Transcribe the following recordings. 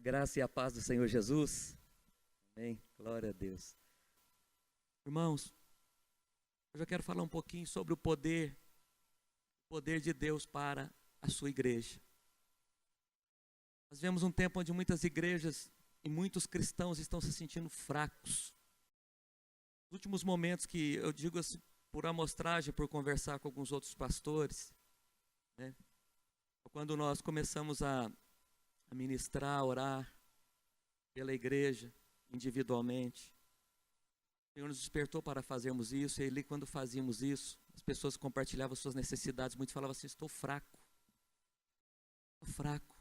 graça e a paz do Senhor Jesus. Amém. Glória a Deus. Irmãos, hoje eu quero falar um pouquinho sobre o poder de Deus para a sua igreja. Nós vemos um tempo onde muitas igrejas e muitos cristãos estão se sentindo fracos. Nos últimos momentos que eu digo assim, por amostragem, por conversar com alguns outros pastores, né? Quando nós começamos a ministrar, a orar pela igreja, individualmente, o Senhor nos despertou para fazermos isso, e ali quando fazíamos isso, as pessoas compartilhavam suas necessidades, muitos falavam assim: estou fraco, estou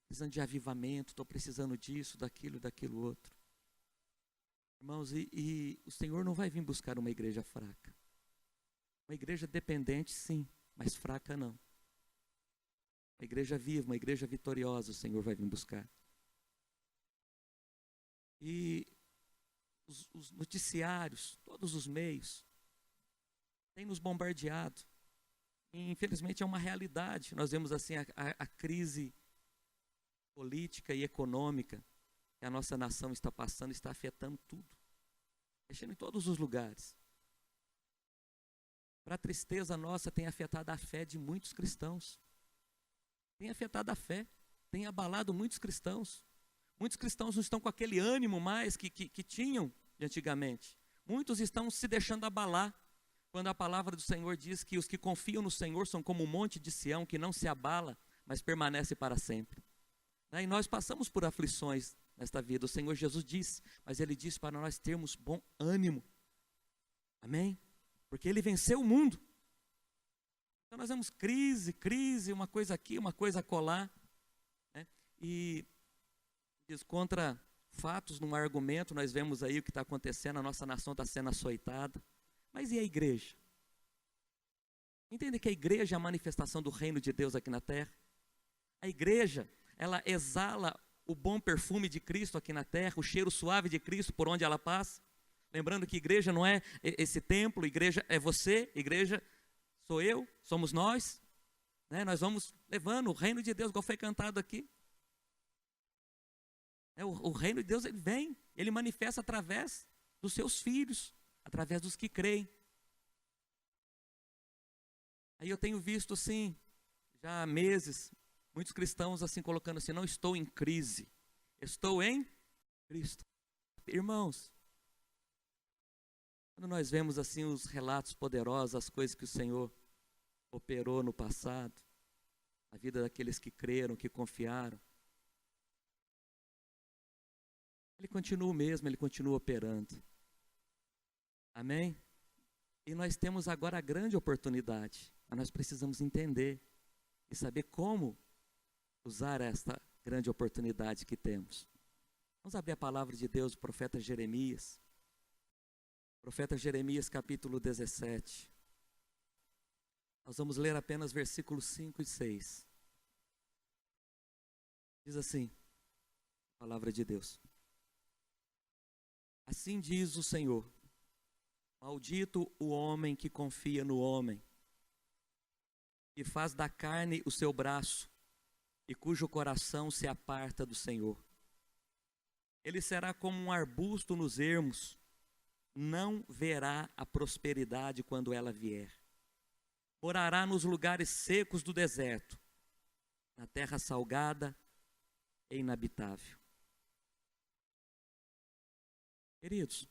precisando de avivamento, estou precisando disso, daquilo outro. Irmãos, e o Senhor não vai vir buscar uma igreja fraca. Uma igreja dependente, sim, mas fraca não. Uma igreja viva, uma igreja vitoriosa, o Senhor vai vir buscar. E os noticiários, todos os meios, têm nos bombardeado. E, infelizmente, é uma realidade. Nós vemos assim a crise política e econômica que a nossa nação está passando, está afetando tudo. Mexendo em todos os lugares. Para a tristeza nossa, tem afetado a fé de muitos cristãos. Tem afetado a fé, tem abalado muitos cristãos. Muitos cristãos não estão com aquele ânimo mais que tinham de antigamente. Muitos estão se deixando abalar, quando a palavra do Senhor diz que os que confiam no Senhor são como um monte de Sião, que não se abala, mas permanece para sempre. E nós passamos por aflições nesta vida, o Senhor Jesus disse, mas Ele disse para nós termos bom ânimo. Amém? Porque Ele venceu o mundo. Então nós vemos crise, uma coisa aqui, uma coisa acolá, né? E diz, contra fatos, num argumento, nós vemos aí o que está acontecendo, a nossa nação está sendo açoitada. Mas e a igreja? Entende que a igreja é a manifestação do reino de Deus aqui na terra? A igreja, ela exala o bom perfume de Cristo aqui na terra, o cheiro suave de Cristo por onde ela passa. Lembrando que igreja não é esse templo, igreja é você, igreja sou eu, somos nós, né? Nós vamos levando o reino de Deus, igual foi cantado aqui. O reino de Deus, ele vem, ele manifesta através dos seus filhos, através dos que creem. Aí eu tenho visto assim, já há meses, muitos cristãos assim colocando assim: não estou em crise, estou em Cristo. Irmãos, quando nós vemos assim os relatos poderosos, as coisas que o Senhor operou no passado, a vida daqueles que creram, que confiaram, Ele continua o mesmo, Ele continua operando. Amém? E nós temos agora a grande oportunidade, mas nós precisamos entender e saber como usar esta grande oportunidade que temos. Vamos abrir a palavra de Deus, do profeta Jeremias. Profeta Jeremias, capítulo 17. Nós vamos ler apenas versículos 5 e 6. Diz assim, a palavra de Deus. Assim diz o Senhor: maldito o homem que confia no homem, que faz da carne o seu braço, e cujo coração se aparta do Senhor. Ele será como um arbusto nos ermos, não verá a prosperidade quando ela vier. Morará nos lugares secos do deserto, na terra salgada e inabitável. Queridos,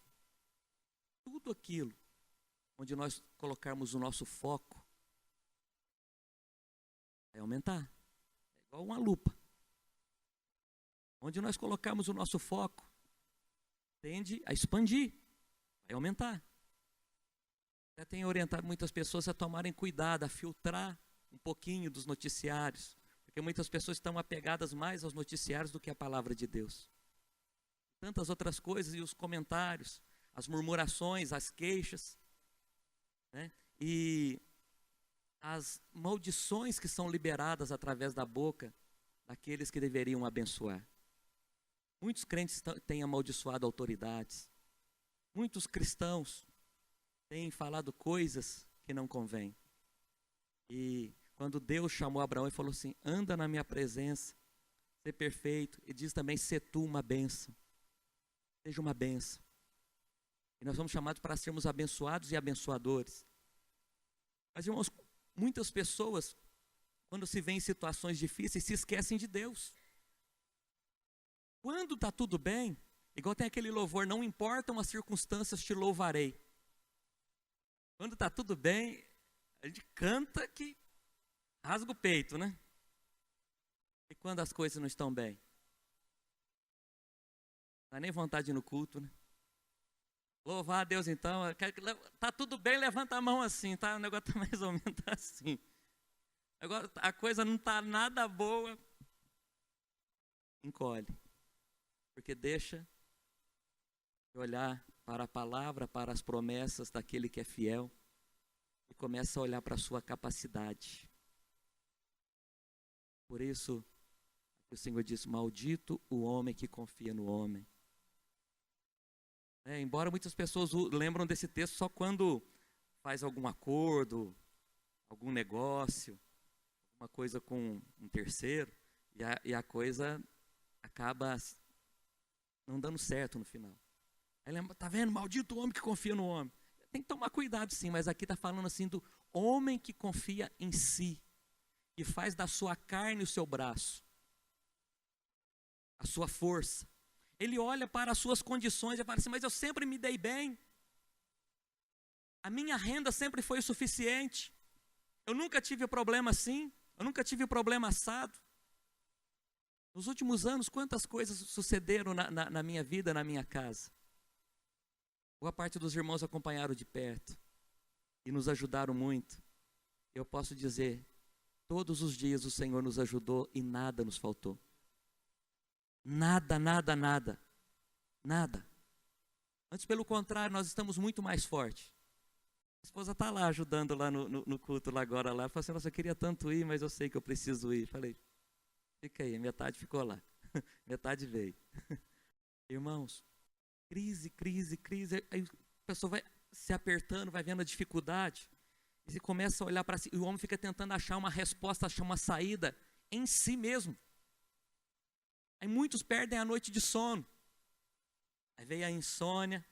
tudo aquilo onde nós colocarmos o nosso foco vai aumentar. É igual uma lupa. Onde nós colocarmos o nosso foco, tende a expandir, vai aumentar. Já tenho orientado muitas pessoas a tomarem cuidado, a filtrar um pouquinho dos noticiários, porque muitas pessoas estão apegadas mais aos noticiários do que à palavra de Deus. Tantas outras coisas, e os comentários, as murmurações, as queixas, né? E as maldições que são liberadas através da boca daqueles que deveriam abençoar. Muitos crentes têm amaldiçoado autoridades. Muitos cristãos têm falado coisas que não convêm. E quando Deus chamou Abraão e falou assim: anda na minha presença, ser perfeito. E diz também, ser tu uma bênção. Seja uma bênção. E nós somos chamados para sermos abençoados e abençoadores. Mas, irmãos, muitas pessoas, quando se vêem em situações difíceis, se esquecem de Deus. Quando está tudo bem, igual tem aquele louvor, não importam as circunstâncias, te louvarei. Quando está tudo bem, a gente canta que rasga o peito, né? E quando as coisas não estão bem? Não dá nem vontade de ir no culto, né? Louvar a Deus então, tá tudo bem, levanta a mão assim, tá? O negócio tá mais ou menos assim. Agora a coisa não tá nada boa, encolhe. Porque deixa de olhar para a palavra, para as promessas daquele que é fiel e começa a olhar para a sua capacidade. Por isso, o Senhor disse, maldito o homem que confia no homem. Embora muitas pessoas lembram desse texto só quando faz algum acordo, algum negócio, alguma coisa com um terceiro, e a coisa acaba não dando certo no final. Aí lembra, tá vendo? Maldito o homem que confia no homem. Tem que tomar cuidado sim, mas aqui está falando assim do homem que confia em si, que faz da sua carne o seu braço, a sua força. Ele olha para as suas condições e fala assim, mas eu sempre me dei bem. A minha renda sempre foi o suficiente. Eu nunca tive problema assim, eu nunca tive problema assado. Nos últimos anos, quantas coisas sucederam na minha vida, na minha casa. Boa parte dos irmãos acompanharam de perto e nos ajudaram muito. Eu posso dizer, todos os dias o Senhor nos ajudou e nada nos faltou. Nada, nada, nada. Nada. Antes, pelo contrário, nós estamos muito mais fortes. A esposa está lá ajudando lá no culto lá agora. Lá. Falei assim, nossa, eu queria tanto ir, mas eu sei que eu preciso ir. Falei, fica aí, metade ficou lá. Metade veio. Irmãos, crise. Aí a pessoa vai se apertando, vai vendo a dificuldade. E você começa a olhar para si. E o homem fica tentando achar uma resposta, achar uma saída em si mesmo. Aí muitos perdem a noite de sono. Aí vem a insônia,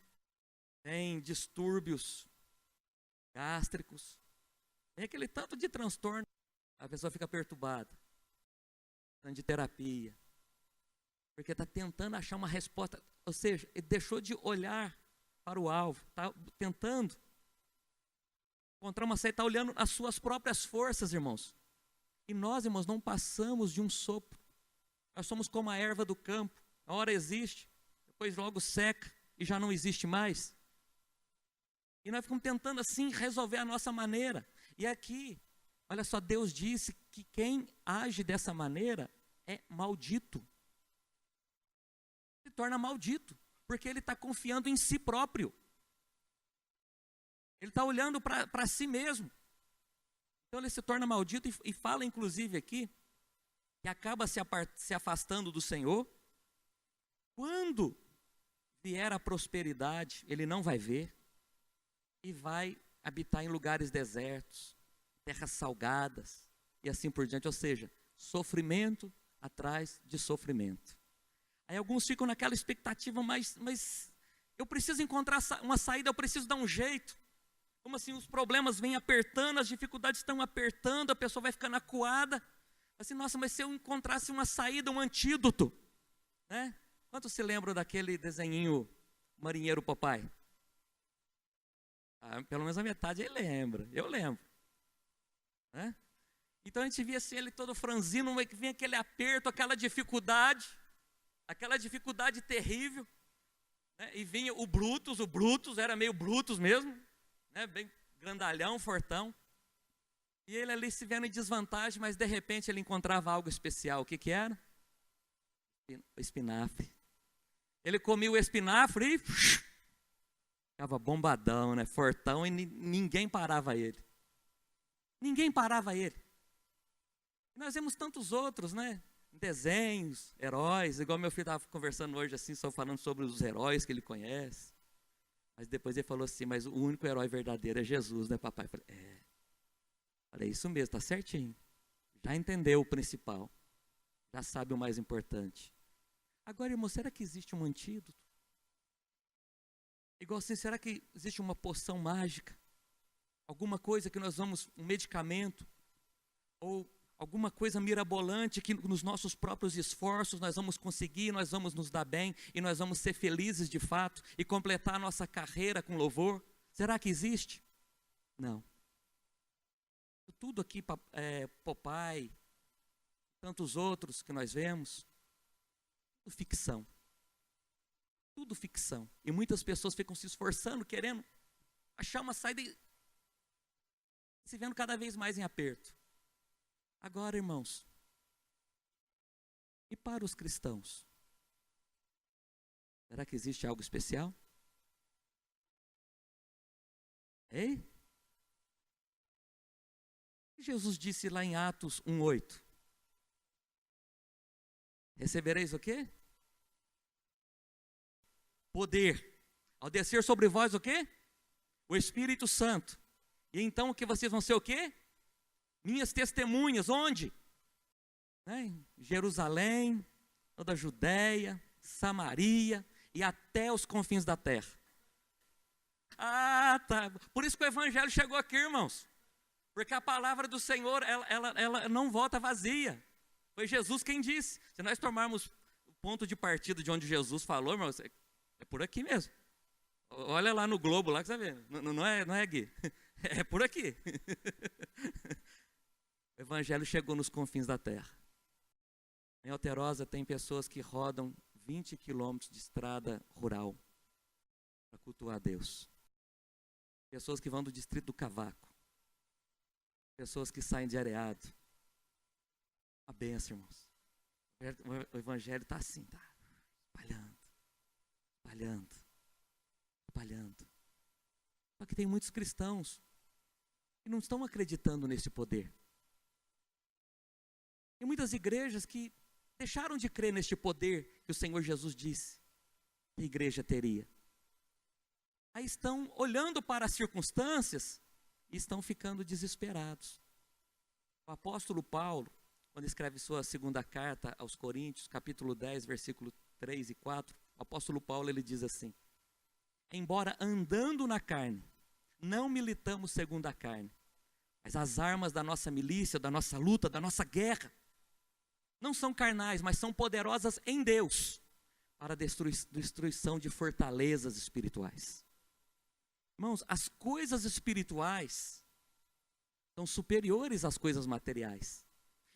vem distúrbios gástricos, vem aquele tanto de transtorno. A pessoa fica perturbada, precisando de terapia, porque está tentando achar uma resposta. Ou seja, ele deixou de olhar para o alvo, está tentando encontrar uma saída, está olhando as suas próprias forças, irmãos. E nós, irmãos, não passamos de um sopro. Nós somos como a erva do campo, a hora existe, depois logo seca e já não existe mais. E nós ficamos tentando assim resolver a nossa maneira. E aqui, olha só, Deus disse que quem age dessa maneira é maldito. Se torna maldito, porque ele está confiando em si próprio. Ele está olhando para si mesmo. Então ele se torna maldito e fala inclusive aqui, que acaba se afastando do Senhor. Quando vier a prosperidade, ele não vai ver e vai habitar em lugares desertos, terras salgadas e assim por diante. Ou seja, sofrimento atrás de sofrimento. Aí alguns ficam naquela expectativa, mas eu preciso encontrar uma saída, eu preciso dar um jeito. Como assim os problemas vêm apertando, as dificuldades estão apertando, a pessoa vai ficando acuada. Assim, nossa, mas se eu encontrasse uma saída, um antídoto, né? Quantos se lembram daquele desenhinho Marinheiro Papai? Pelo menos a metade ele lembra, eu lembro. Né? Então a gente via assim, ele todo franzino, vinha aquele aperto, aquela dificuldade terrível. Né? E vinha o Brutus era meio Brutus mesmo, né? Bem grandalhão, fortão. E ele ali se vendo em desvantagem, mas de repente ele encontrava algo especial. O que era? O espinafre. Ele comia o espinafre e ficava bombadão, né? Fortão, e ninguém parava ele. Ninguém parava ele. E nós vemos tantos outros, né? Desenhos, heróis, igual meu filho estava conversando hoje assim, só falando sobre os heróis que ele conhece. Mas depois ele falou assim, mas o único herói verdadeiro é Jesus, né, papai? Eu falei, Falei, isso mesmo, está certinho. Já entendeu o principal. já sabe o mais importante. Agora, irmão, será que existe um antídoto? Igual assim, será que existe uma poção mágica? Alguma coisa que nós vamos, um medicamento? Ou alguma coisa mirabolante que nos nossos próprios esforços nós vamos conseguir, nós vamos nos dar bem e nós vamos ser felizes de fato e completar a nossa carreira com louvor? Será que existe? Não. Tudo aqui, Popeye, tantos outros que nós vemos, tudo ficção. Tudo ficção. E muitas pessoas ficam se esforçando, querendo achar uma saída e se vendo cada vez mais em aperto. Agora, irmãos, e para os cristãos? Será que existe algo especial? Ei? Jesus disse lá em Atos 1:8. Recebereis o quê? Poder. Ao descer sobre vós o quê? O Espírito Santo. E então o que vocês vão ser o quê? Minhas testemunhas. Onde? Em Jerusalém, toda a Judéia, Samaria e até os confins da terra. Ah, tá. Por isso que o evangelho chegou aqui, irmãos. Porque a palavra do Senhor, ela não volta vazia. Foi Jesus quem disse. Se nós tomarmos o ponto de partida de onde Jesus falou, irmãos, é por aqui mesmo. Olha lá no globo, lá que você vê. Não é, Gui? É por aqui. O evangelho chegou nos confins da terra. Em Alterosa tem pessoas que rodam 20 quilômetros de estrada rural para cultuar a Deus. Pessoas que vão do distrito do Cavaco. Pessoas que saem de Areado. A bênção, irmãos. O evangelho está assim, tá? Espalhando. Só que tem muitos cristãos que não estão acreditando nesse poder. Tem muitas igrejas que deixaram de crer neste poder que o Senhor Jesus disse que a igreja teria. Aí estão olhando para as circunstâncias e estão ficando desesperados. O apóstolo Paulo, quando escreve sua segunda carta aos Coríntios, capítulo 10, versículo 3 e 4, o apóstolo Paulo ele diz assim: embora andando na carne, não militamos segundo a carne, mas as armas da nossa milícia, da nossa luta, da nossa guerra, não são carnais, mas são poderosas em Deus, para a destruição de fortalezas espirituais. Irmãos, as coisas espirituais são superiores às coisas materiais.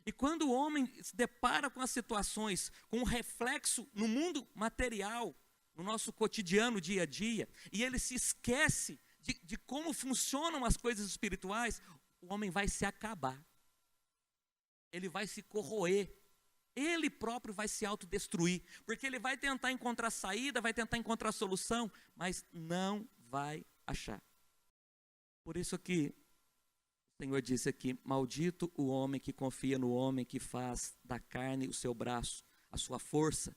E quando o homem se depara com as situações, com um reflexo no mundo material, no nosso cotidiano, dia a dia, e ele se esquece de como funcionam as coisas espirituais, o homem vai se acabar. Ele vai se corroer. Ele próprio vai se autodestruir, porque ele vai tentar encontrar saída, vai tentar encontrar solução, mas não vai achar. Por isso que o Senhor disse aqui: maldito o homem que confia no homem que faz da carne o seu braço, a sua força,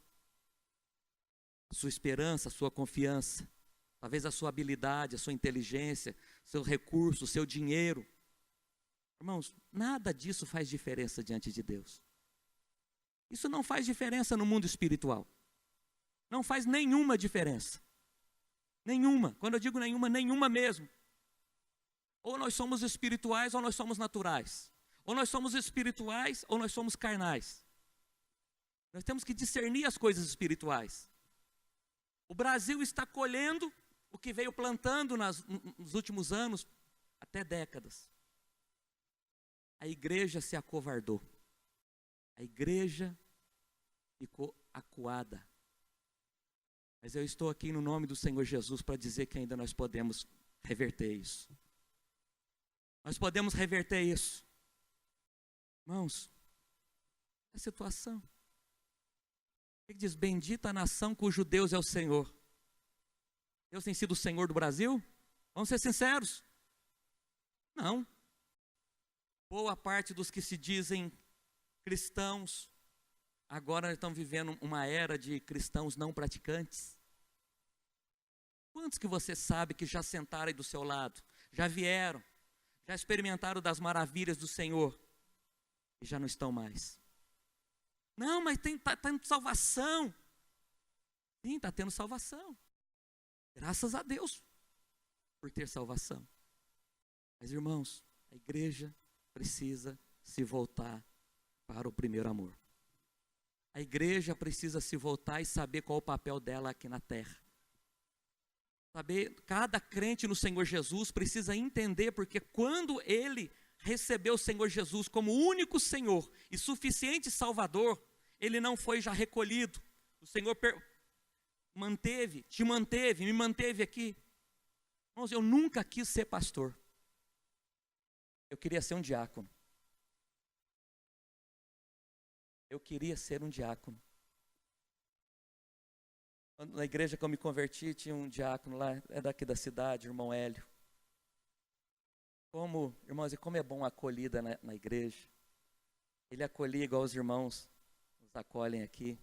a sua esperança, a sua confiança, talvez a sua habilidade, a sua inteligência, seu recurso, seu dinheiro. Irmãos, nada disso faz diferença diante de Deus. Isso não faz diferença no mundo espiritual. Não faz nenhuma diferença. Nenhuma. Quando eu digo nenhuma, nenhuma mesmo. Ou nós somos espirituais ou nós somos naturais. Ou nós somos espirituais ou nós somos carnais. Nós temos que discernir as coisas espirituais. O Brasil está colhendo o que veio plantando nos últimos anos, até décadas. A igreja se acovardou. A igreja ficou acuada. Mas eu estou aqui no nome do Senhor Jesus para dizer que ainda nós podemos reverter isso. Nós podemos reverter isso. Irmãos, é a situação. Ele diz: bendita a nação cujo Deus é o Senhor. Deus tem sido o Senhor do Brasil? Vamos ser sinceros. Não. Boa parte dos que se dizem cristãos, agora estão vivendo uma era de cristãos não praticantes. Quantos que você sabe que já sentaram aí do seu lado, já vieram, já experimentaram das maravilhas do Senhor e já não estão mais? Não, mas está tendo salvação. Sim, está tendo salvação. Graças a Deus por ter salvação. Mas, irmãos, a igreja precisa se voltar para o primeiro amor. A igreja precisa se voltar e saber qual é o papel dela aqui na terra. Saber, cada crente no Senhor Jesus precisa entender, porque quando ele recebeu o Senhor Jesus como único Senhor e suficiente Salvador, ele não foi já recolhido. O Senhor manteve, te manteve, me manteve aqui. Irmãos, eu nunca quis ser pastor. Eu queria ser um diácono. Eu queria ser um diácono. Na igreja que eu me converti, tinha um diácono lá, é daqui da cidade, o irmão Hélio. Irmãos, e como é bom a acolhida na igreja. Ele acolhia igual os irmãos nos acolhem aqui,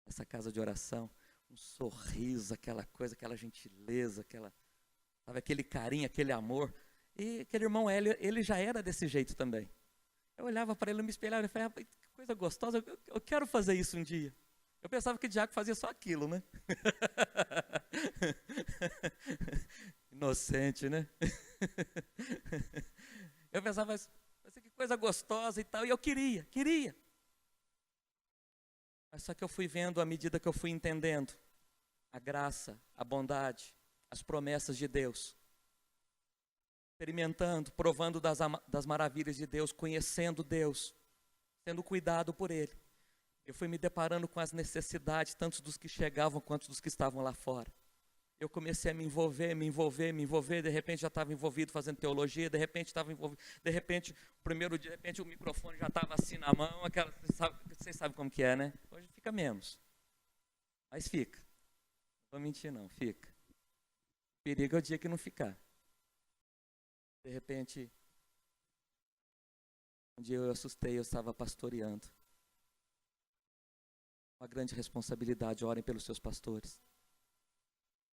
nessa casa de oração. Um sorriso, aquela coisa, aquela gentileza, sabe, aquele carinho, aquele amor. E aquele irmão Hélio, ele já era desse jeito também. Eu olhava para ele, me espelhava e falava, que coisa gostosa, eu quero fazer isso um dia. Eu pensava que o diácono fazia só aquilo, né? Inocente, né? Eu pensava, mas que coisa gostosa e tal, e eu queria. Mas só que eu fui vendo, à medida que eu fui entendendo, a graça, a bondade, as promessas de Deus, experimentando, provando das maravilhas de Deus, conhecendo Deus, sendo cuidado por Ele. Eu fui me deparando com as necessidades, tanto dos que chegavam quanto dos que estavam lá fora. Eu comecei a me envolver, de repente já estava envolvido fazendo teologia, de repente estava envolvido, de repente o microfone já estava assim na mão, vocês sabem como que é, né? Hoje fica menos, mas fica. Não vou mentir não, fica. O perigo é o dia que não ficar. De repente, um dia eu assustei, eu estava pastoreando. Uma grande responsabilidade, orem pelos seus pastores.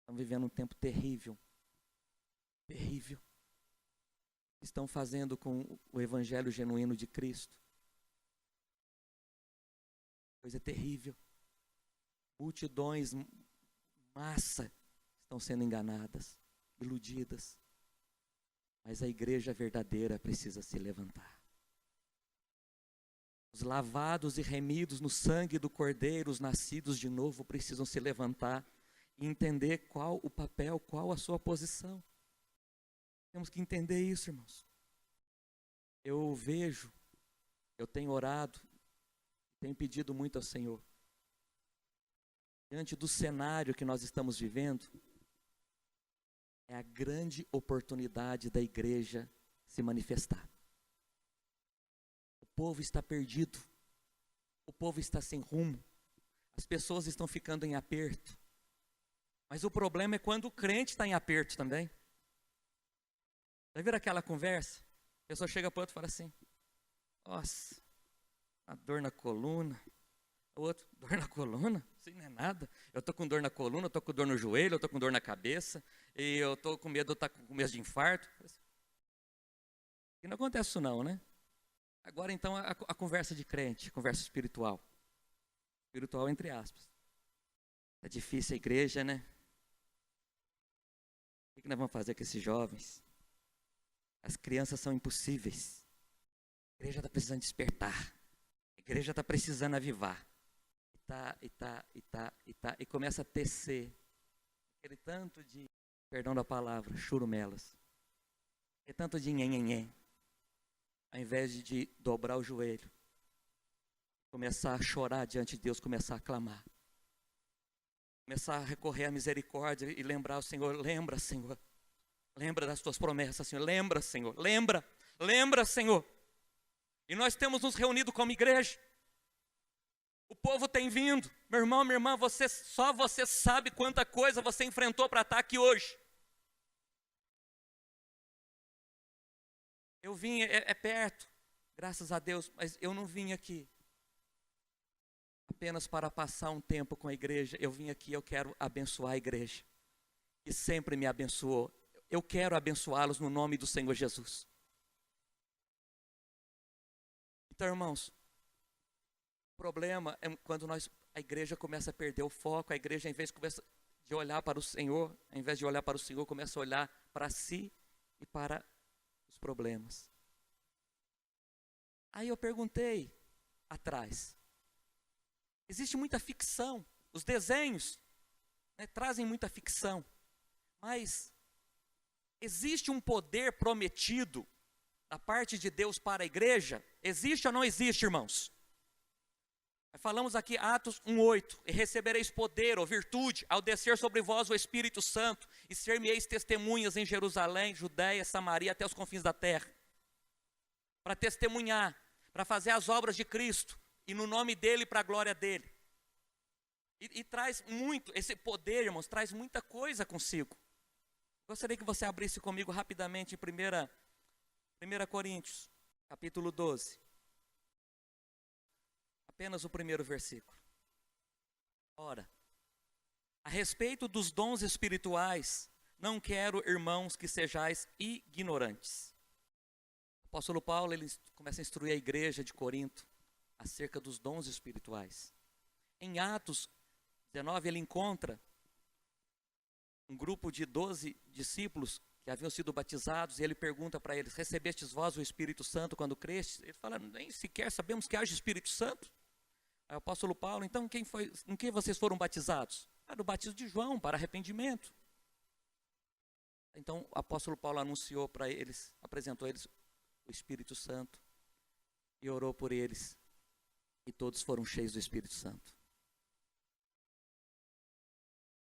Estão vivendo um tempo terrível. Terrível. Estão fazendo com o evangelho genuíno de Cristo. Coisa terrível. Multidões, massa, estão sendo enganadas, iludidas. Mas a igreja verdadeira precisa se levantar. Os lavados e remidos no sangue do Cordeiro, os nascidos de novo, precisam se levantar e entender qual o papel, qual a sua posição. Temos que entender isso, irmãos. Eu tenho orado, tenho pedido muito ao Senhor. Diante do cenário que nós estamos vivendo, é a grande oportunidade da igreja se manifestar. O povo está perdido. O povo está sem rumo. As pessoas estão ficando em aperto. Mas o problema é quando o crente está em aperto também. Já viram aquela conversa? A pessoa chega para o outro e fala assim, nossa, uma dor na coluna. O outro, dor na coluna? Isso não é nada. Eu estou com dor na coluna, eu estou com dor no joelho, eu estou com dor na cabeça, e eu estou com medo, com medo de infarto. E não acontece isso não, né? Agora então a conversa de crente, conversa espiritual. Espiritual entre aspas. É difícil a igreja, né? O que nós vamos fazer com esses jovens? As crianças são impossíveis. A igreja está precisando despertar. A igreja está precisando avivar. E começa a tecer aquele tanto de, perdão da palavra, churumelas. Aquele tanto de nhenhenhé. Ao invés de dobrar o joelho, começar a chorar diante de Deus, começar a clamar. Começar a recorrer à misericórdia e lembrar o Senhor. Lembra, Senhor. Lembra das tuas promessas, Senhor. Lembra, Senhor. Lembra, Senhor. E nós temos nos reunido como igreja. O povo tem vindo. Meu irmão, minha irmã, só você sabe quanta coisa você enfrentou para estar aqui hoje. Eu vim, é perto, graças a Deus, mas eu não vim aqui apenas para passar um tempo com a igreja. Eu vim aqui, eu quero abençoar a igreja, que sempre me abençoou. Eu quero abençoá-los no nome do Senhor Jesus. Então, irmãos, problema é quando a igreja começa a perder o foco, a igreja, de olhar para o Senhor, ao invés de olhar para o Senhor, começa a olhar para si e para os problemas. Aí eu perguntei atrás, existe muita ficção, os desenhos, né, trazem muita ficção, mas existe um poder prometido da parte de Deus para a igreja? Existe ou não existe, irmãos? Falamos aqui Atos 1:8, e recebereis poder ou virtude ao descer sobre vós o Espírito Santo, e ser-me-eis testemunhas em Jerusalém, Judéia, Samaria, até os confins da terra. Para testemunhar, para fazer as obras de Cristo, e no nome dele, para a glória dele. E traz muito, esse poder, irmãos, traz muita coisa consigo. Gostaria que você abrisse comigo rapidamente em 1 Coríntios, capítulo 12. Apenas o primeiro versículo. Ora, a respeito dos dons espirituais, não quero, irmãos, que sejais ignorantes. O apóstolo Paulo, ele começa a instruir a igreja de Corinto acerca dos dons espirituais. Em Atos 19, ele encontra um grupo de 12 discípulos que haviam sido batizados, e ele pergunta para eles: recebestes vós o Espírito Santo quando crestes? Ele fala: nem sequer sabemos que haja Espírito Santo. Aí o apóstolo Paulo: então em quem vocês foram batizados? No batismo de João, para arrependimento. Então o apóstolo Paulo anunciou para eles, apresentou a eles o Espírito Santo e orou por eles, e todos foram cheios do Espírito Santo.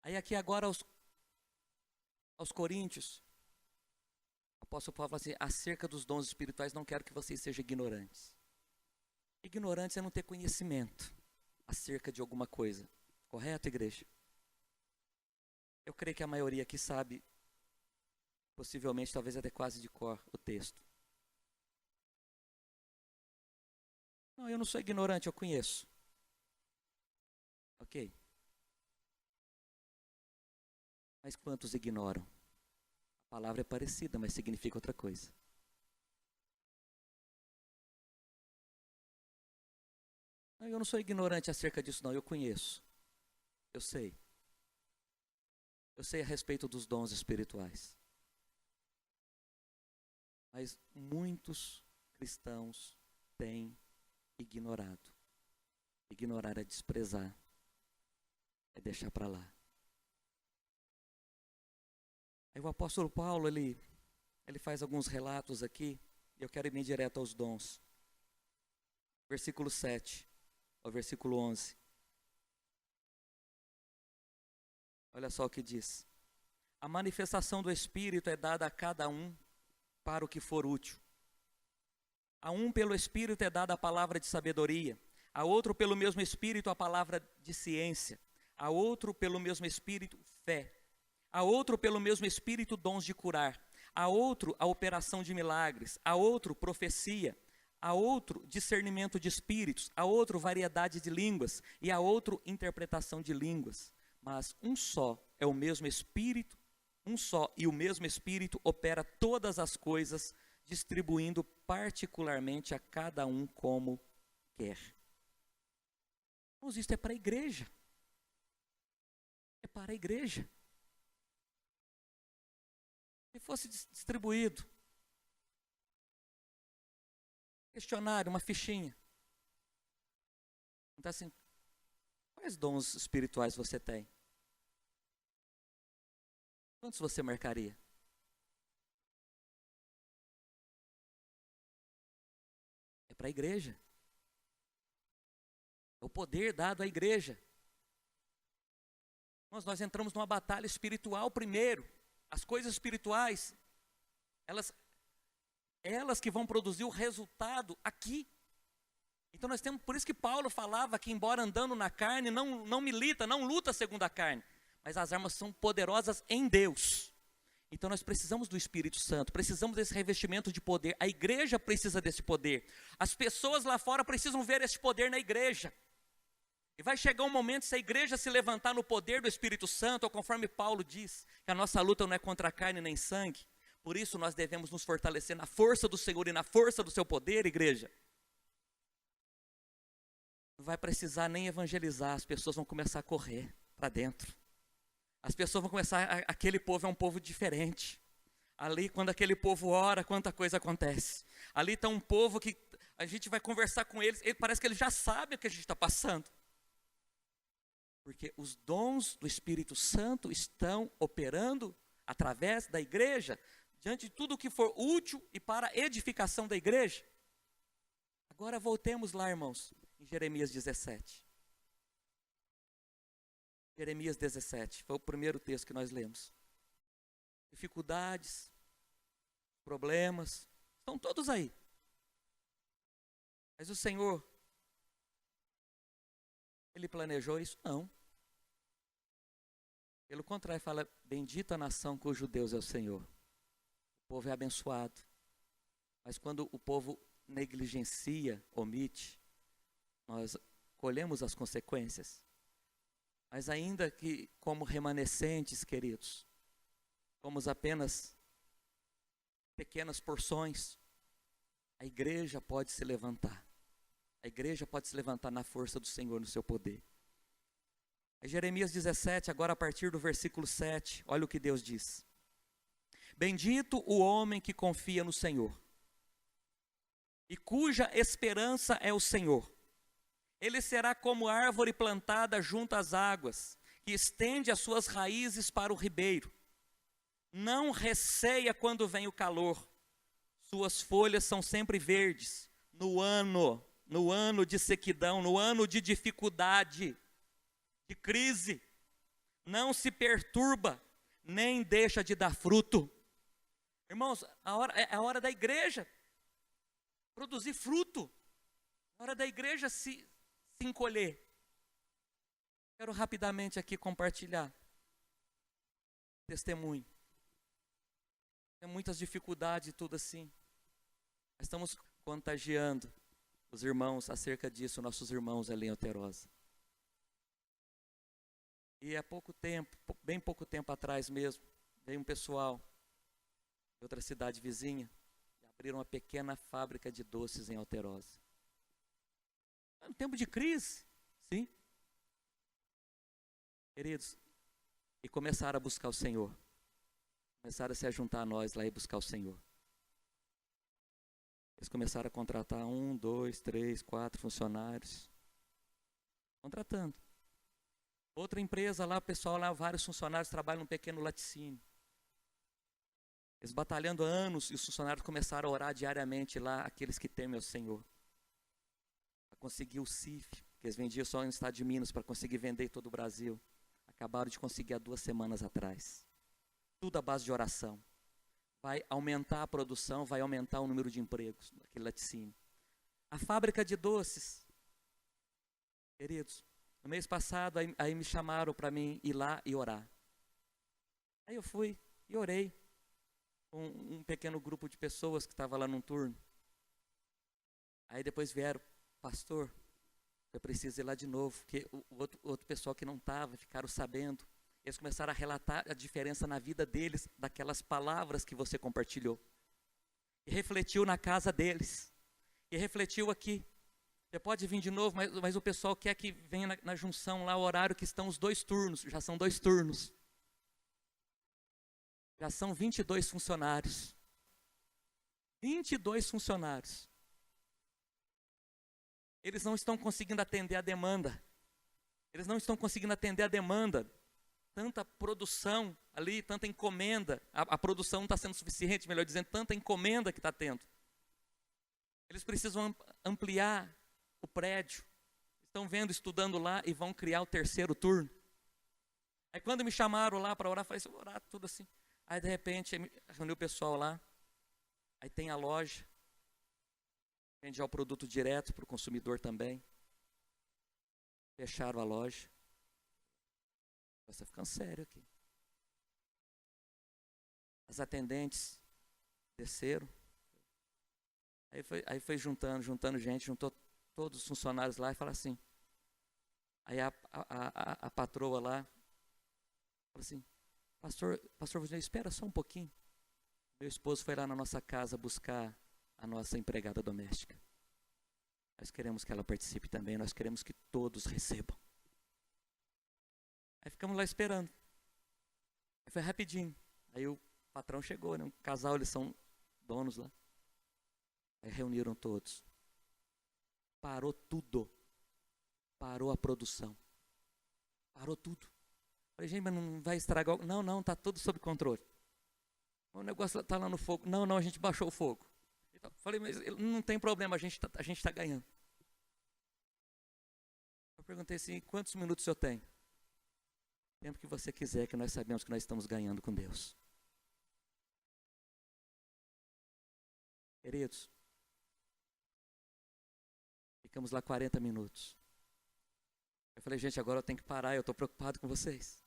Aí aqui agora aos Coríntios, o apóstolo Paulo fala assim: acerca dos dons espirituais não quero que vocês sejam ignorantes. Ignorante é não ter conhecimento acerca de alguma coisa. Correto, igreja? Eu creio que a maioria aqui sabe, possivelmente, talvez até quase de cor, o texto. Não, eu não sou ignorante, eu conheço. Ok. Mas quantos ignoram? A palavra é parecida, mas significa outra coisa. Não, eu não sou ignorante acerca disso, não. Eu conheço. Eu sei. Eu sei a respeito dos dons espirituais. Mas muitos cristãos têm ignorado. Ignorar é desprezar. É deixar para lá. Aí o apóstolo Paulo, ele faz alguns relatos aqui, e eu quero ir bem direto aos dons. Versículo 7 ao versículo 11. Olha só o que diz: a manifestação do Espírito é dada a cada um para o que for útil. A um pelo Espírito é dada a palavra de sabedoria, a outro pelo mesmo Espírito a palavra de ciência, a outro pelo mesmo Espírito fé, a outro pelo mesmo Espírito dons de curar, a outro a operação de milagres, a outro profecia, a outro discernimento de espíritos, a outro variedade de línguas e a outro interpretação de línguas. Mas um só é o mesmo Espírito, um só e o mesmo Espírito opera todas as coisas, distribuindo particularmente a cada um como quer. Mas isso é para a igreja. É para a igreja. Se fosse distribuído questionário, uma fichinha, então assim, quais dons espirituais você tem? Quantos você marcaria? É para a igreja. É o poder dado à igreja. Nós entramos numa batalha espiritual primeiro. As coisas espirituais, elas que vão produzir o resultado aqui. Então nós temos, por isso que Paulo falava que embora andando na carne, não milita, não luta segundo a carne, mas as armas são poderosas em Deus. Então nós precisamos do Espírito Santo, precisamos desse revestimento de poder. A igreja precisa desse poder. As pessoas lá fora precisam ver esse poder na igreja. E vai chegar um momento, se a igreja se levantar no poder do Espírito Santo, ou conforme Paulo diz, que a nossa luta não é contra a carne nem sangue. Por isso nós devemos nos fortalecer na força do Senhor e na força do seu poder, igreja. não vai precisar nem evangelizar, as pessoas vão começar a correr para dentro. As pessoas vão começar, aquele povo é um povo diferente. Ali, quando aquele povo ora, quanta coisa acontece. Ali está um povo que a gente vai conversar com eles, parece que eles já sabem o que a gente está passando. Porque os dons do Espírito Santo estão operando através da igreja, diante de tudo o que for útil e para a edificação da igreja. Agora voltemos lá, irmãos, em Jeremias 17. Jeremias 17, foi o primeiro texto que nós lemos. Dificuldades, problemas, estão todos aí. Mas o Senhor, Ele planejou isso? Não. Pelo contrário, fala, bendita a nação cujo Deus é o Senhor. O povo é abençoado. Mas quando o povo negligencia, omite, nós colhemos as consequências. Mas ainda que como remanescentes, queridos, somos apenas pequenas porções, a igreja pode se levantar. A igreja pode se levantar na força do Senhor, no seu poder. É Jeremias 17, agora a partir do versículo 7, olha o que Deus diz. Bendito o homem que confia no Senhor, e cuja esperança é o Senhor. Ele será como árvore plantada junto às águas, que estende as suas raízes para o ribeiro. Não receia quando vem o calor, suas folhas são sempre verdes. No ano de sequidão, no ano de dificuldade, de crise, não se perturba, nem deixa de dar fruto. Irmãos, é a hora da igreja produzir fruto, é a hora da igreja se encolher. Quero rapidamente aqui compartilhar testemunho. Tem muitas dificuldades e tudo assim. Estamos contagiando os irmãos acerca disso, nossos irmãos ali em Alterosa. E há pouco tempo, bem pouco tempo atrás mesmo, veio um pessoal de outra cidade vizinha e abriram uma pequena fábrica de doces em Alterosa. É um tempo de crise, sim. Queridos, e começaram a buscar o Senhor. Começaram a se juntar a nós lá e buscar o Senhor. Eles começaram a contratar 1, 2, 3, 4 funcionários. Contratando. Outra empresa lá, o pessoal lá, vários funcionários trabalham num pequeno laticínio. Eles batalhando há anos e os funcionários começaram a orar diariamente lá, aqueles que temem ao Senhor. Para conseguir o CIF, que eles vendiam só no estado de Minas, para conseguir vender em todo o Brasil. Acabaram de conseguir há 2 semanas atrás. Tudo à base de oração. Vai aumentar a produção, vai aumentar o número de empregos naquele laticínio. A fábrica de doces, queridos, no mês passado, aí me chamaram para mim ir lá e orar. Aí eu fui e orei com um pequeno grupo de pessoas que estava lá num turno. Aí depois vieram, pastor, eu preciso ir lá de novo, porque o outro pessoal que não estava, ficaram sabendo. Eles começaram a relatar a diferença na vida deles, daquelas palavras que você compartilhou. E refletiu na casa deles. E refletiu aqui. Você pode vir de novo, mas o pessoal quer que venha na junção lá, o horário que estão os 2 turnos. Já são 2 turnos. Já são 22 funcionários. 22 funcionários. Eles não estão conseguindo atender a demanda. Eles não estão conseguindo atender a demanda. Tanta produção ali, tanta encomenda. A produção não está sendo suficiente, melhor dizendo, tanta encomenda que está tendo. Eles precisam ampliar o prédio. Estão vendo, estudando lá e vão criar o 3º turno. Aí quando me chamaram lá para orar, eu falei assim, vou orar tudo assim. Aí de repente, reuniu o pessoal lá. Aí tem a loja. Vende já o produto direto para o consumidor também. Fecharam a loja. Está ficando sério aqui. As atendentes desceram. Aí foi juntando gente, juntou todos os funcionários lá e falou assim. Aí a patroa lá falou assim, pastor, você espera só um pouquinho. Meu esposo foi lá na nossa casa buscar a nossa empregada doméstica. Nós queremos que ela participe também, nós queremos que todos recebam. Aí ficamos lá esperando. Aí foi rapidinho. Aí o patrão chegou, né? Um casal, eles são donos lá. Aí reuniram todos. Parou tudo. Parou a produção. Parou tudo. Falei, gente, mas não vai estragar? Não, está tudo sob controle. O negócio está lá no fogo. Não, a gente baixou o fogo. Então, falei, mas não tem problema, a gente tá ganhando. Eu perguntei assim, quantos minutos o senhor tem? O tempo que você quiser, que nós sabemos que nós estamos ganhando com Deus. Queridos, ficamos lá 40 minutos. Eu falei, gente, agora eu tenho que parar, eu estou preocupado com vocês.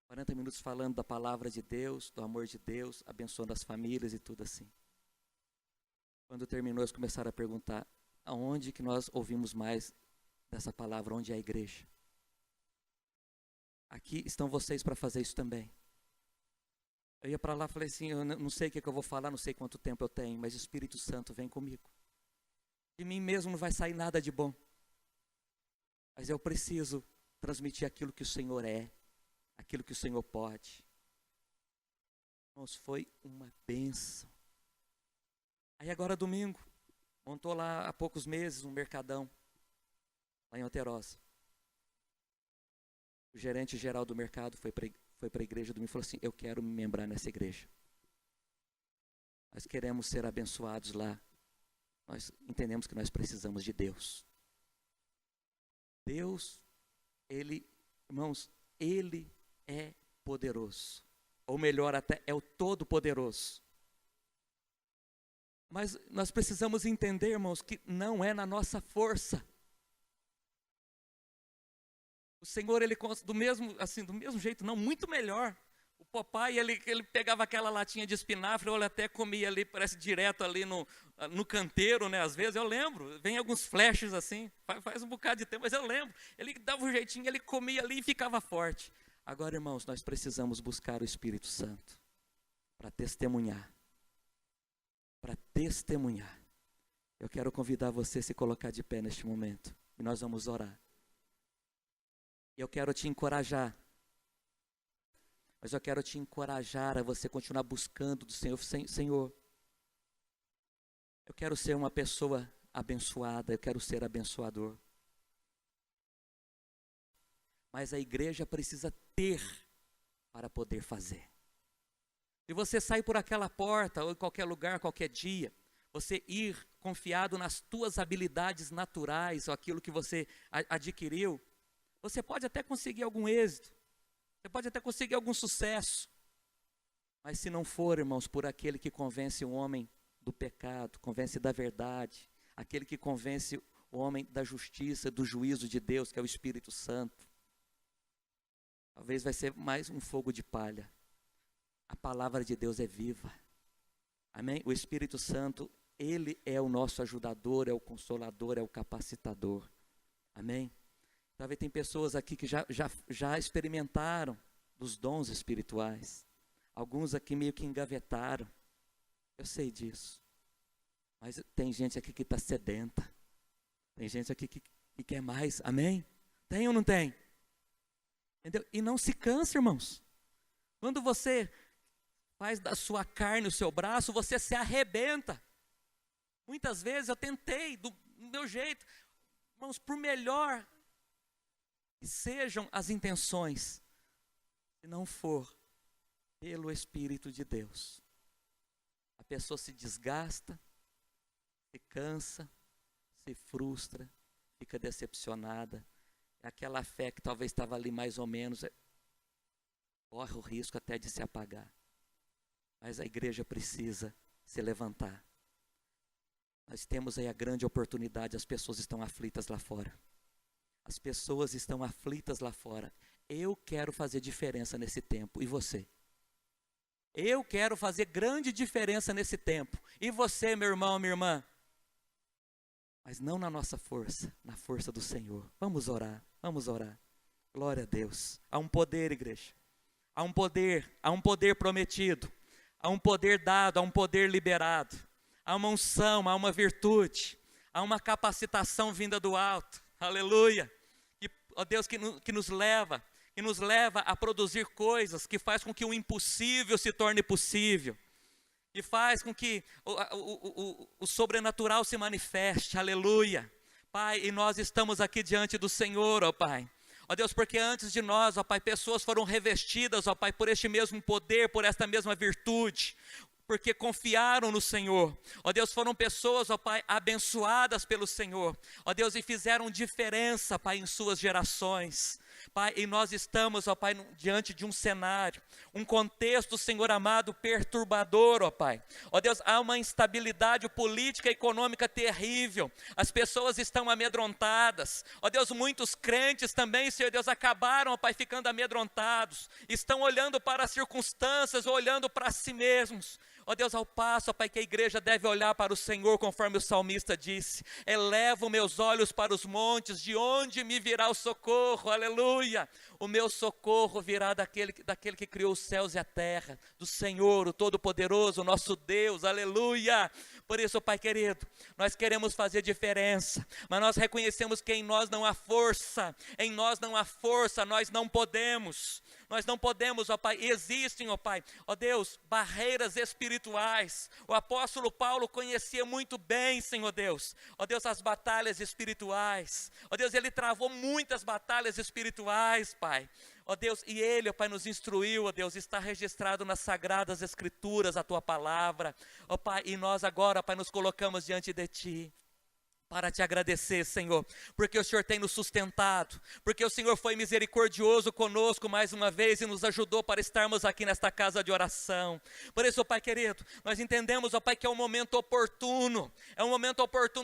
40 minutos falando da palavra de Deus, do amor de Deus, abençoando as famílias e tudo assim. Quando terminou, eles começaram a perguntar, aonde que nós ouvimos mais dessa palavra, onde é a igreja? Aqui estão vocês para fazer isso também. Eu ia para lá e falei assim, eu não sei o que eu vou falar, não sei quanto tempo eu tenho, mas o Espírito Santo vem comigo. De mim mesmo não vai sair nada de bom. Mas eu preciso transmitir aquilo que o Senhor é, aquilo que o Senhor pode. Irmãos, foi uma bênção. Aí agora domingo, montou lá há poucos meses um mercadão, lá em Alterosa. O gerente geral do mercado foi para a igreja domingo e falou assim, eu quero me membrar nessa igreja. Nós queremos ser abençoados lá. Nós entendemos que nós precisamos de Deus. Deus, irmãos, Ele é poderoso. Ou melhor até, é o Todo-Poderoso. Mas nós precisamos entender, irmãos, que não é na nossa força. O Senhor, Ele do mesmo jeito, não, muito melhor. O papai, ele pegava aquela latinha de espinafre, ou ele até comia ali, parece direto ali no canteiro, né? Às vezes, eu lembro, vem alguns flashes assim, faz um bocado de tempo, mas eu lembro. Ele dava um jeitinho, ele comia ali e ficava forte. Agora, irmãos, nós precisamos buscar o Espírito Santo para testemunhar. Para testemunhar. Eu quero convidar você a se colocar de pé neste momento. E nós vamos orar. Eu quero te encorajar. Mas eu quero te encorajar a você continuar buscando do Senhor. Senhor, eu quero ser uma pessoa abençoada. Eu quero ser abençoador. Mas a igreja precisa ter para poder fazer. Se você sair por aquela porta, ou em qualquer lugar, qualquer dia, você ir confiado nas tuas habilidades naturais, ou aquilo que você adquiriu, você pode até conseguir algum êxito, você pode até conseguir algum sucesso, mas se não for, irmãos, por aquele que convence o homem do pecado, convence da verdade, aquele que convence o homem da justiça, do juízo de Deus, que é o Espírito Santo, talvez vai ser mais um fogo de palha. A palavra de Deus é viva. Amém? O Espírito Santo, Ele é o nosso ajudador, é o consolador, é o capacitador. Amém? Talvez tem pessoas aqui que já experimentaram dos dons espirituais. Alguns aqui meio que engavetaram. Eu sei disso. Mas tem gente aqui que está sedenta. Tem gente aqui que quer mais. Amém? Tem ou não tem? Entendeu? E não se cansa, irmãos. Quando você faz da sua carne o seu braço, você se arrebenta. Muitas vezes eu tentei, do meu jeito, irmãos, por melhor que sejam as intenções, se não for pelo Espírito de Deus, a pessoa se desgasta, se cansa, se frustra, fica decepcionada. É aquela fé que talvez estava ali mais ou menos, corre o risco até de se apagar. Mas a igreja precisa se levantar. Nós temos aí a grande oportunidade, as pessoas estão aflitas lá fora. As pessoas estão aflitas lá fora. Eu quero fazer diferença nesse tempo. E você? Eu quero fazer grande diferença nesse tempo. E você, meu irmão, minha irmã? Mas não na nossa força, na força do Senhor. Vamos orar, vamos orar. Glória a Deus. Há um poder, igreja. Há um poder prometido. Há um poder dado, há um poder liberado. Há uma unção, há uma virtude. Há uma capacitação vinda do alto, aleluia. E, ó Deus, que nos leva a produzir coisas que faz com que o impossível se torne possível. E faz com que o sobrenatural se manifeste, aleluia. Pai, e nós estamos aqui diante do Senhor, ó Pai. Ó Deus, porque antes de nós, ó Pai, pessoas foram revestidas, ó Pai, por este mesmo poder, por esta mesma virtude, porque confiaram no Senhor. Ó Deus, foram pessoas, ó Pai, abençoadas pelo Senhor. Ó Deus, e fizeram diferença, Pai, em suas gerações. Pai, e nós estamos, ó Pai, diante de um cenário, um contexto, Senhor amado, perturbador, ó Pai. Ó Deus, há uma instabilidade política e econômica terrível. As pessoas estão amedrontadas. Ó Deus, muitos crentes também, Senhor Deus, acabaram, ó Pai, ficando amedrontados. Estão olhando para as circunstâncias, olhando para si mesmos. Ó Deus, ao passo, ó Pai, que a igreja deve olhar para o Senhor, conforme o salmista disse: elevo meus olhos para os montes, de onde me virá o socorro, aleluia. O meu socorro virá daquele que criou os céus e a terra, do Senhor, o Todo-Poderoso, o nosso Deus, aleluia. Por isso, Pai querido, nós queremos fazer diferença, mas nós reconhecemos que em nós não há força, nós não podemos. Nós não podemos, ó Pai, existem, ó Pai, ó Deus, barreiras espirituais. O apóstolo Paulo conhecia muito bem, Senhor Deus, ó Deus, as batalhas espirituais. Ó Deus, ele travou muitas batalhas espirituais, Pai. Ó Deus, e ele, ó Pai, nos instruiu, ó Deus, está registrado nas Sagradas Escrituras a Tua palavra. Ó Pai, e nós agora, ó Pai, nos colocamos diante de Ti, para te agradecer, Senhor, porque o Senhor tem nos sustentado, porque o Senhor foi misericordioso conosco mais uma vez e nos ajudou para estarmos aqui nesta casa de oração. Por isso, ó Pai querido, nós entendemos, ó Pai, que é um momento oportuno,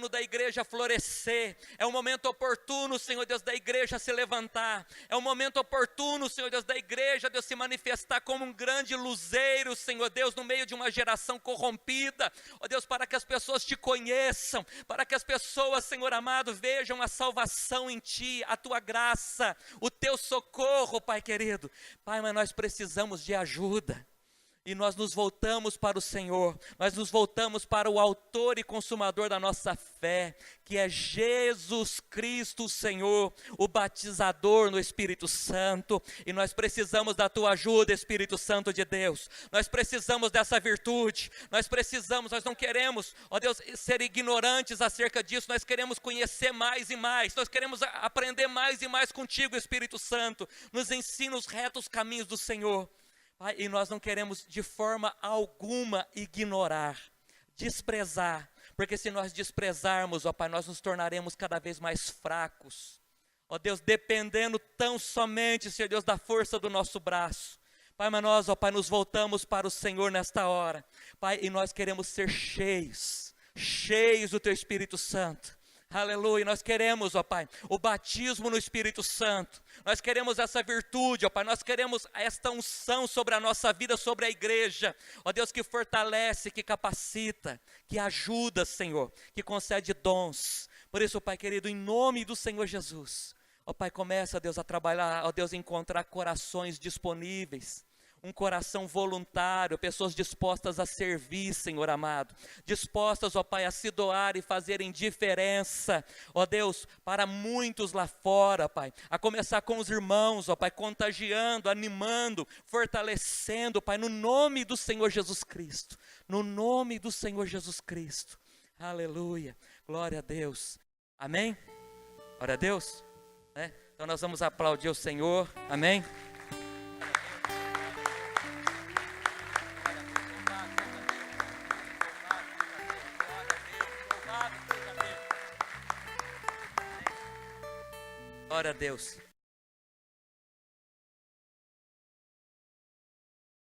da igreja florescer, é um momento oportuno, Senhor Deus, da igreja se levantar, é um momento oportuno, Senhor Deus, da igreja, Deus, se manifestar como um grande luzeiro, Senhor Deus, no meio de uma geração corrompida, ó Deus, para que as pessoas te conheçam, para que as pessoas, Senhor amado, vejam a salvação em Ti, a Tua graça, o Teu socorro, Pai querido. Pai, mas nós precisamos de ajuda. E nós nos voltamos para o Senhor, nós nos voltamos para o autor e consumador da nossa fé, que é Jesus Cristo, o Senhor, o batizador no Espírito Santo. E nós precisamos da Tua ajuda, Espírito Santo de Deus. Nós precisamos dessa virtude, nós não queremos, ó Deus, ser ignorantes acerca disso, nós queremos conhecer mais e mais, nós queremos aprender mais e mais contigo, Espírito Santo. Nos ensina os retos caminhos do Senhor. Pai, e nós não queremos de forma alguma ignorar, desprezar, porque se nós desprezarmos, ó Pai, nós nos tornaremos cada vez mais fracos, ó Deus, dependendo tão somente, Senhor Deus, da força do nosso braço. Pai, mas nós, ó Pai, nos voltamos para o Senhor nesta hora, Pai, e nós queremos ser cheios do Teu Espírito Santo. Aleluia, nós queremos, ó Pai, o batismo no Espírito Santo, nós queremos essa virtude, ó Pai, nós queremos esta unção sobre a nossa vida, sobre a igreja, ó Deus, que fortalece, que capacita, que ajuda, Senhor, que concede dons. Por isso, ó Pai querido, em nome do Senhor Jesus, ó Pai, começa, Deus, a trabalhar, ó Deus, a encontrar corações disponíveis, um coração voluntário, pessoas dispostas a servir, Senhor amado, dispostas, ó Pai, a se doar e fazerem diferença, ó Deus, para muitos lá fora, Pai, a começar com os irmãos, ó Pai, contagiando, animando, fortalecendo, Pai, no nome do Senhor Jesus Cristo, no nome do Senhor Jesus Cristo, aleluia, glória a Deus, amém? Glória a Deus, né? Então nós vamos aplaudir o Senhor, amém? Glória a Deus.